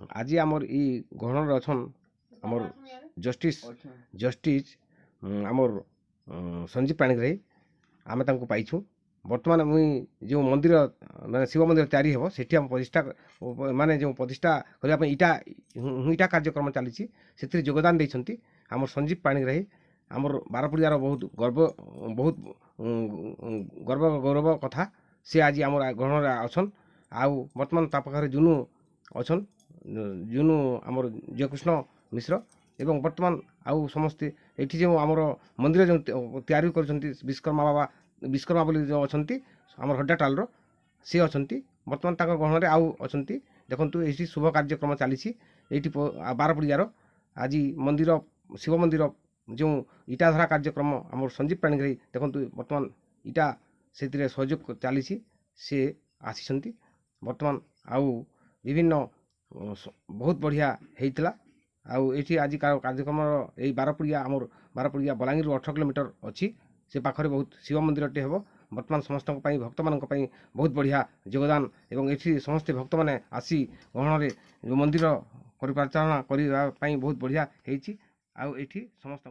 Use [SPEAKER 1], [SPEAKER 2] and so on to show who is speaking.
[SPEAKER 1] आज आमर ई गहन अच्छन आमर जस्टिस जस्टिस आमर संजीव पाणिग्राही आम पाइछू। बर्तमान मुई जो मंदिर माने शिव मंदिर तैयारी हेबो सेठी हम प्रतिष्ठा माने जो प्रतिष्ठा करबा इटा इटा कार्यक्रम चली से योगदान देइछंती आमर संजीव पाणिग्राही आमर बारपुड़ियार बहुत गर्व गौरव कथा से आज आमर ग्रहण अच्छन। आउ बर्तमान ता पाखरे जुनू अच्छन जुनू आमर जयकृष्ण मिश्र एवं बर्तमान आउ समस्ते एठी जो आमर मंदिर जो तैयारी करछंती विश्वकर्मा बाबा विश्वकर्मा बोली जो अछंती आमर हड्डाटाल सी अछंती बर्तमान ताकर गहन आउ अछंती। देखंतु एठी शुभ कार्यक्रम चली एठी बारपुड़ियार आज मंदिर शिव मंदिर जो इटाधरा कार्यक्रम आमर संजीव पाणिग्राही देखंतु बर्तमान इटा से सहयोग चली सी आसी बर्तमान आउ विभिन्न बहुत बढ़िया होता आउ ये आज कार्यक्रम यही बारपुड़िया आमर बारपुड़िया बलांगीर 18 किलोमीटर अच्छी से पाखरे बहुत शिव मंदिर टे हे बर्तमान समस्त भक्त मान बहुत बढ़िया योगदान एवं ये समस्ते भक्त मैंने आसी गहन मंदिर परिचालना करने बहुत बढ़िया होती आउ ये समस्त